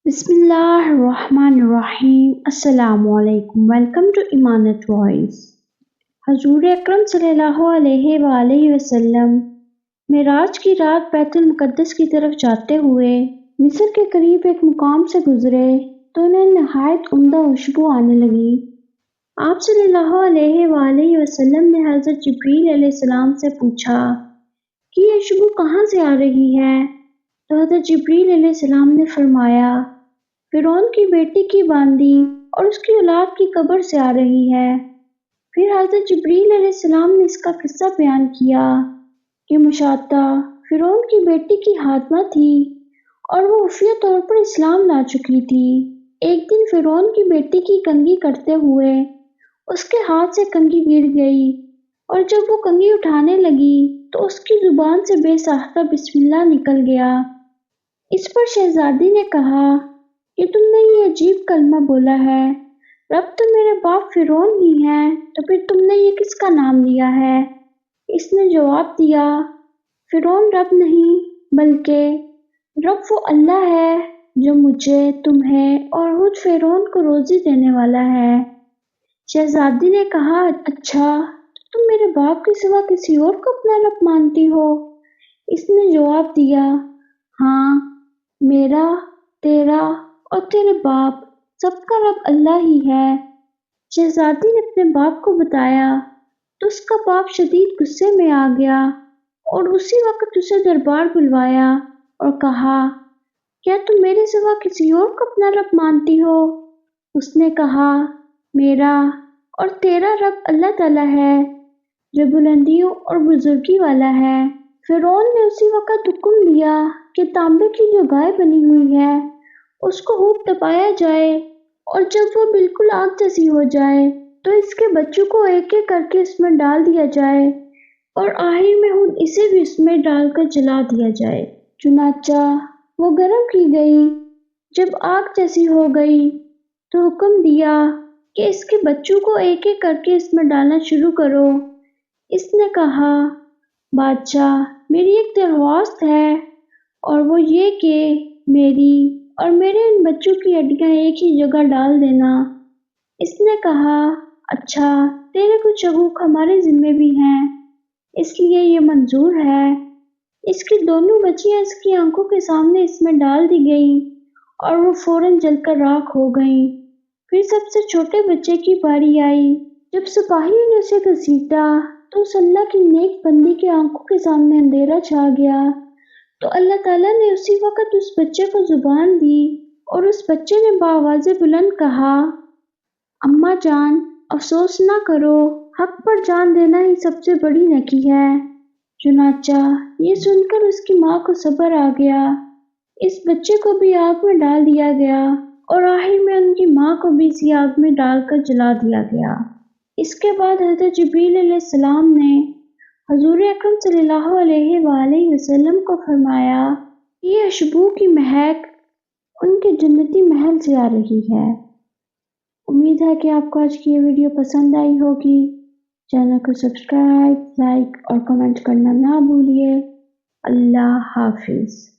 بسم اللہ الرحمن الرحیم۔ السلام علیکم۔ Welcome to Amanat voice. حضور اکرم صلی اللہ علیہ وآلہ وسلم معراج کی رات بیت المقدس کی طرف جاتے ہوئے مصر کے قریب ایک مقام سے گزرے تو انہیں نہایت عمدہ خوشبو آنے لگی۔ آپ صلی اللہ علیہ وآلہ وسلم نے حضرت جبریل علیہ السلام سے پوچھا کہ یہ خوشبو کہاں سے آ رہی ہے؟ تو حضرت جبریل علیہ السلام نے فرمایا، فرعون کی بیٹی کی باندی اور اس کی اولاد کی قبر سے آ رہی ہے۔ پھر حضرت جبریل علیہ السلام نے اس کا قصہ بیان کیا کہ مشاطہ فرعون کی بیٹی کی خاتمہ تھی اور وہ خفیہ طور پر اسلام لا چکی تھی۔ ایک دن فرعون کی بیٹی کی کنگھی کرتے ہوئے اس کے ہاتھ سے کنگھی گر گئی اور جب وہ کنگھی اٹھانے لگی تو اس کی زبان سے بے ساختہ بسم اللہ نکل گیا۔ اس پر شہزادی نے کہا کہ تم نے یہ عجیب کلمہ بولا ہے، رب تو میرے باپ فرعون ہی ہیں، تو پھر تم نے یہ کس کا نام لیا ہے؟ اس نے جواب دیا، فرعون رب نہیں بلکہ رب وہ اللہ ہے جو مجھے، تمہیں اور خود فرعون کو روزی دینے والا ہے۔ شہزادی نے کہا، اچھا تو تم میرے باپ کے سوا کسی اور کو اپنا رب مانتی ہو؟ اس نے جواب دیا، ہاں، میرا، تیرا اور تیرے باپ سب کا رب اللہ ہی ہے۔ شہزادی نے اپنے باپ کو بتایا تو اس کا باپ شدید غصے میں آ گیا اور اسی وقت اسے دربار بلوایا اور کہا، کیا تم میرے سوا کسی اور کو اپنا رب مانتی ہو؟ اس نے کہا، میرا اور تیرا رب اللہ تعالیٰ ہے جو بلندیوں اور بزرگی والا ہے۔ فرعون نے اسی وقت حکم دیا کہ تانبے کی جو گائے بنی ہوئی ہے اس کو خوب تپایا جائے اور جب وہ بالکل آگ جیسی ہو جائے تو اس کے بچوں کو ایک ایک کر کے اس میں ڈال دیا جائے اور آخر میں خود اسے بھی اس میں ڈال کر جلا دیا جائے۔ چنانچہ وہ گرم کی گئی۔ جب آگ جیسی ہو گئی تو حکم دیا کہ اس کے بچوں کو ایک ایک کر کے اس میں ڈالنا شروع کرو۔ اس نے کہا، بادشاہ میری ایک درخواست ہے اور وہ یہ کہ میری اور میرے ان بچوں کی ہڈیاں ایک ہی جگہ ڈال دینا۔ اس نے کہا، اچھا، تیرے کچھ حقوق ہمارے ذمے بھی ہیں اس لیے یہ منظور ہے۔ اس کی دونوں بچیاں اس کی آنکھوں کے سامنے اس میں ڈال دی گئیں اور وہ فوراً جل کر راکھ ہو گئیں۔ پھر سب سے چھوٹے بچے کی باری آئی۔ جب سپاہیوں نے اسے گھسیٹا تو اس اللہ کی نیک بندی کے آنکھوں کے سامنے اندھیرا چھا گیا تو اللہ تعالیٰ نے اسی وقت اس بچے کو زبان دی اور اس بچے نے بآواز بلند کہا، اماں جان، افسوس نہ کرو، حق پر جان دینا ہی سب سے بڑی نیکی ہے۔ چنانچہ یہ سن کر اس کی ماں کو صبر آ گیا۔ اس بچے کو بھی آگ میں ڈال دیا گیا اور آخر میں ان کی ماں کو بھی اسی آگ میں ڈال کر جلا دیا گیا۔ اس کے بعد حضرت جبریل علیہ السلام نے حضور اکرم صلی اللہ علیہ وآلہ وسلم کو فرمایا کہ یہ خوشبو کی مہک ان کے جنتی محل سے آ رہی ہے۔ امید ہے کہ آپ کو آج کی یہ ویڈیو پسند آئی ہوگی۔ چینل کو سبسکرائب، لائک اور کمنٹ کرنا نہ بھولیے۔ اللہ حافظ۔